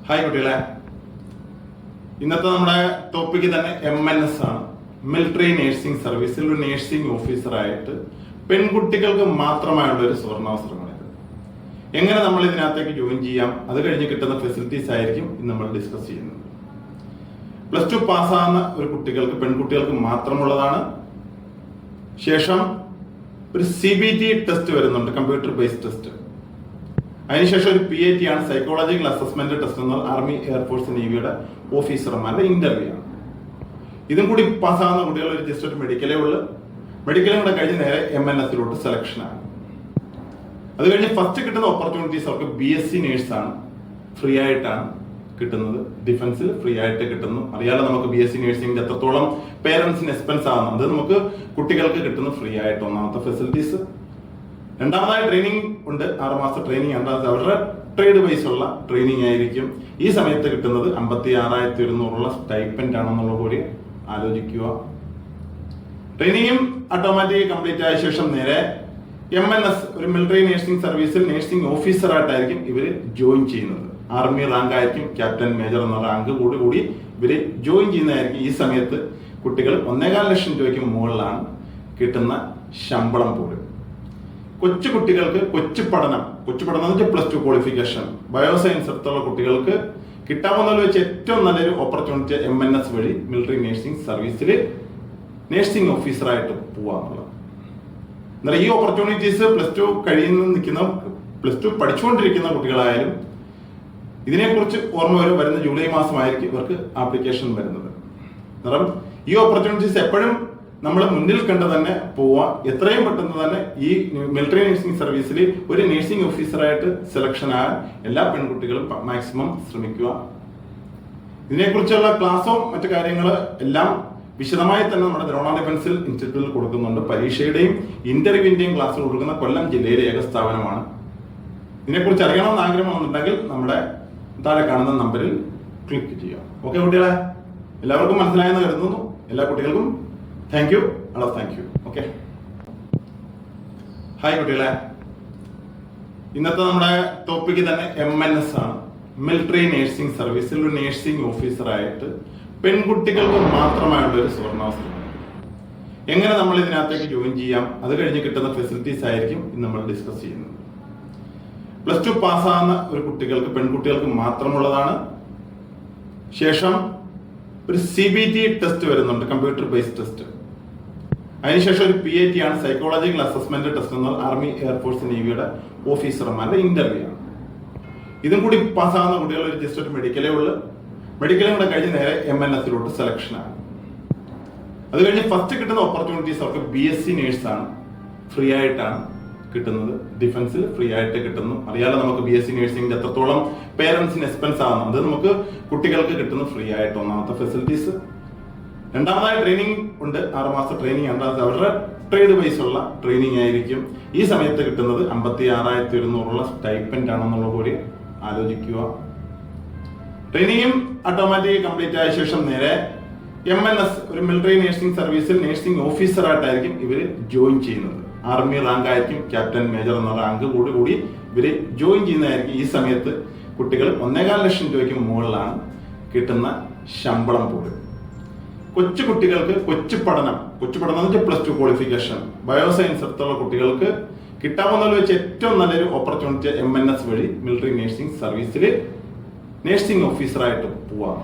Hi കുട്ടികളെ, ഇന്നത്തെ നമ്മുടെ ടോപ്പിക്ക് തന്നെ MNS ആണ്. മിലിറ്ററി നേഴ്സിംഗ് സർവീസിൽ ഒരു നേഴ്സിംഗ് ഓഫീസറായിട്ട് പെൺകുട്ടികൾക്ക് മാത്രമായുള്ള ഒരു സുവർണാവസരമാണിത്. എങ്ങനെ നമ്മൾ ഇതിനകത്തേക്ക് ജോയിൻ ചെയ്യാം, അത് കഴിഞ്ഞ് കിട്ടുന്ന ഫെസിലിറ്റീസ് ആയിരിക്കും ഇന്ന് നമ്മൾ ഡിസ്കസ് ചെയ്യുന്നത്. +2 പാസ്സാകുന്ന ഒരു കുട്ടികൾക്ക്, പെൺകുട്ടികൾക്ക് മാത്രമുള്ളതാണ്. ശേഷം ഒരു CBT ടെസ്റ്റ് വരുന്നുണ്ട്, കമ്പ്യൂട്ടർ ബേസ്ഡ് ടെസ്റ്റ്. അതിനുശേഷം ഒരു PAT ആണ്, സൈക്കോളജിക്കൽ അസസ്മെന്റ് ടെസ്റ്റ് എന്ന ആർമി, എയർഫോഴ്സ്, നേവിയുടെ ഓഫീസർമാരുടെ ഇന്റർവ്യൂ ആണ്. ഇതും കൂടി പാസ്സാകുന്ന കുട്ടികൾ ജസ്റ്റ് ഒരു മെഡിക്കലേ ഉള്ളു. മെഡിക്കലും കൂടെ കഴിഞ്ഞ് നേരെ MNSലോട്ട് സെലക്ഷൻ ആണ്. അത് കഴിഞ്ഞ് ഫസ്റ്റ് കിട്ടുന്ന ഓപ്പർച്യൂണിറ്റീസ് അവർക്ക് BSc നേഴ്സ് ആണ്, ഫ്രീ ആയിട്ടാണ് കിട്ടുന്നത്. ഡിഫൻസിൽ ഫ്രീ ആയിട്ട് കിട്ടുന്നു. അറിയാലോ നമുക്ക് BSc നേഴ്സിംഗിന്റെ എത്രത്തോളം പേരൻസിന് എക്സ്പെൻസ് ആകുന്നത്. അത് നമുക്ക് കുട്ടികൾക്ക് കിട്ടുന്നു ഫ്രീ ആയിട്ട്. ഒന്നാമത്തെ ഫെസിലിറ്റീസ്. രണ്ടാമതായി ട്രെയിനിങ് ഉണ്ട്, 6 മാസത്തെ ട്രെയിനിങ് ആണ്. അവരുടെ ട്രേഡ് ബേസ് ഉള്ള ട്രെയിനിങ് ആയിരിക്കും. ഈ സമയത്ത് കിട്ടുന്നത് 56,100 സ്റ്റൈപ്പൻഡ് ആണെന്നുള്ള കൂടി ആലോചിക്കുക. ട്രെയിനിങ്ങും ഓട്ടോമാറ്റിക് കംപ്ലീറ്റ് ആയ ശേഷം നേരെ MNS, ഒരു മിലിറ്ററി നേഴ്സിംഗ് സർവീസിൽ നേഴ്സിംഗ് ഓഫീസറായിട്ടായിരിക്കും ഇവര് ജോയിൻ ചെയ്യുന്നത്. ആർമി റാങ്ക് ആയിരിക്കും, ക്യാപ്റ്റൻ, മേജർ എന്ന റാങ്ക് കൂടി ഇവര് ജോയിൻ ചെയ്യുന്നതായിരിക്കും. ഈ സമയത്ത് കുട്ടികൾ 1.25 ലക്ഷം രൂപയ്ക്ക് മുകളിലാണ് കിട്ടുന്ന ശമ്പളം പോലും. കൊച്ചു കുട്ടികൾക്ക് കൊച്ചു പഠനം എന്ന് വെച്ചാൽ +2 ക്വാളിഫിക്കേഷൻ, ബയോസയൻസ് എടുത്തുള്ള കുട്ടികൾക്ക് കിട്ടാവുന്നതിൽ വെച്ച് ഏറ്റവും നല്ലൊരു ഓപ്പർച്യൂണിറ്റി MNS വഴി മിലിറ്ററി നേഴ്സിംഗ് സർവീസിൽ നേഴ്സിംഗ് ഓഫീസറായിട്ട് പോവാന്നുള്ളത്. എന്നാൽ ഈ ഓപ്പർച്യൂണിറ്റീസ് +2 പഠിച്ചുകൊണ്ടിരിക്കുന്ന കുട്ടികളായാലും ഇതിനെക്കുറിച്ച് ഓർമ്മ വരുന്ന ജൂലൈ മാസമായിരിക്കും ഇവർക്ക് ആപ്ലിക്കേഷൻ വരുന്നത്. കാരണം ഈ ഓപ്പർച്യൂണിറ്റീസ് എപ്പോഴും നമ്മൾ മുന്നിൽ കണ്ട് തന്നെ പോവാം. എത്രയും പെട്ടെന്ന് തന്നെ ഈ മിലിറ്ററി നേഴ്സിംഗ് സർവീസിൽ ഒരു നേഴ്സിംഗ് ഓഫീസറായിട്ട് സെലക്ഷൻ ആകാൻ എല്ലാ പെൺകുട്ടികളും മാക്സിമം ശ്രമിക്കുക. ഇതിനെക്കുറിച്ചുള്ള ക്ലാസ്സോ മറ്റു കാര്യങ്ങൾ എല്ലാം വിശദമായി തന്നെ നമ്മുടെ ദ്രോണ ഡിഫൻസിൽ ഇൻസ്റ്റിറ്റ്യൂട്ടിൽ കൊടുക്കുന്നുണ്ട്. പരീക്ഷയുടെയും ഇന്റർവ്യൂവിന്റെയും ക്ലാസ് കൊടുക്കുന്ന കൊല്ലം ജില്ലയിലെ ഏക സ്ഥാപനമാണ്. ഇതിനെക്കുറിച്ച് അറിയണമെന്ന് ആഗ്രഹമുണ്ടെങ്കിൽ നമ്മുടെ താഴെ കാണുന്ന നമ്പറിൽ ക്ലിക്ക് ചെയ്യുക. ഓക്കെ കുട്ടികളെ, എല്ലാവർക്കും മനസ്സിലായെന്ന് കരുതുന്നു. എല്ലാ കുട്ടികൾക്കും താങ്ക് യു. ഓക്കെ, ഹായ് കുട്ടികളെ, ഇന്നത്തെ നമ്മുടെ ടോപ്പിക്ക് തന്നെ MNS ആണ്. മിലിറ്ററി നേഴ്സിംഗ് സർവീസിൽ ഒരു നേഴ്സിംഗ് ഓഫീസറായിട്ട് പെൺകുട്ടികൾക്ക് മാത്രമായുള്ള ഒരു സുവർണാവസരം. എങ്ങനെ നമ്മൾ ഇതിനകത്തേക്ക് ജോയിൻ ചെയ്യാം, അത് കഴിഞ്ഞ് കിട്ടുന്ന ഫെസിലിറ്റീസ് ആയിരിക്കും ഇന്ന് നമ്മൾ ഡിസ്കസ് ചെയ്യുന്നത്. +2 പാസ്സാകുന്ന ഒരു കുട്ടികൾക്ക്, പെൺകുട്ടികൾക്ക് മാത്രമുള്ളതാണ്. ശേഷം ഒരു CBT ടെസ്റ്റ് വരുന്നുണ്ട്, കമ്പ്യൂട്ടർ ബേസ്ഡ് ടെസ്റ്റ്. അതിനുശേഷം ഒരു PAT ആണ്, സൈക്കോളജിക്കൽ അസസ്മെന്റ് ടെസ്റ്റ് എന്ന ആർമി, എയർഫോഴ്സ്, നേവിയുടെ ഓഫീസർമാരുടെ ഇന്റർവ്യൂ ആണ്. ഇതും കൂടി പാസ്സാകുന്ന കുട്ടികൾ ജസ്റ്റ് ഒരു മെഡിക്കലേ ഉള്ളു. മെഡിക്കലും കൂടെ കഴിഞ്ഞ് നേരെ MNSലോട്ട് സെലക്ഷൻ ആണ്. അത് കഴിഞ്ഞ് ഫസ്റ്റ് കിട്ടുന്ന ഓപ്പർച്യൂണിറ്റീസ് അവർക്ക് BSc നേഴ്സ് ആണ്, ഫ്രീ ആയിട്ടാണ് കിട്ടുന്നത്. ഡിഫൻസിൽ ഫ്രീ ആയിട്ട് കിട്ടുന്നു. അറിയാലോ നമുക്ക് BSc നേഴ്സിംഗിന്റെ എത്രത്തോളം പേരൻസിന് എക്സ്പെൻസ് ആകുന്നത്. അത് നമുക്ക് കുട്ടികൾക്ക് കിട്ടുന്നു ഫ്രീ ആയിട്ട്. ഒന്നാമത്തെ ഫെസിലിറ്റീസ്. രണ്ടാമതായി ട്രെയിനിങ് ഉണ്ട്, 6 മാസത്തെ ട്രെയിനിങ് ആണ്. അവരുടെ ട്രേഡ് ബേസ് ഉള്ള ട്രെയിനിങ് ആയിരിക്കും. ഈ സമയത്ത് കിട്ടുന്നത് 56,100 സ്റ്റൈപ്പൻഡ് ആണെന്നുള്ള കൂടി ആലോചിക്കുക. ട്രെയിനിങ്ങും ഓട്ടോമാറ്റിക് കംപ്ലീറ്റ് ആയ ശേഷം നേരെ MNS, ഒരു മിലിറ്ററി നേഴ്സിംഗ് സർവീസിൽ നേഴ്സിംഗ് ഓഫീസറായിട്ടായിരിക്കും ഇവര് ജോയിൻ ചെയ്യുന്നത്. ആർമി റാങ്ക് ആയിരിക്കും, ക്യാപ്റ്റൻ, മേജർ എന്ന റാങ്ക് കൂടി ഇവര് ജോയിൻ ചെയ്യുന്നതായിരിക്കും. ഈ സമയത്ത് കുട്ടികൾ 1.25 ലക്ഷം രൂപയ്ക്ക് മുകളിലാണ് കിട്ടുന്ന ശമ്പളം പോലും. കൊച്ചു കുട്ടികൾക്ക് കൊച്ചു പഠനം എന്ന് വെച്ചാൽ +2 ക്വാളിഫിക്കേഷൻ, ബയോസയൻസ് എടുത്തുള്ള കുട്ടികൾക്ക് കിട്ടാവുന്നതിൽ വെച്ച് ഏറ്റവും നല്ലൊരു ഓപ്പർച്യൂണിറ്റി MNS വഴി മിലിറ്ററി നേഴ്സിംഗ് സർവീസിൽ നേഴ്സിംഗ് ഓഫീസറായിട്ട് പോവാം.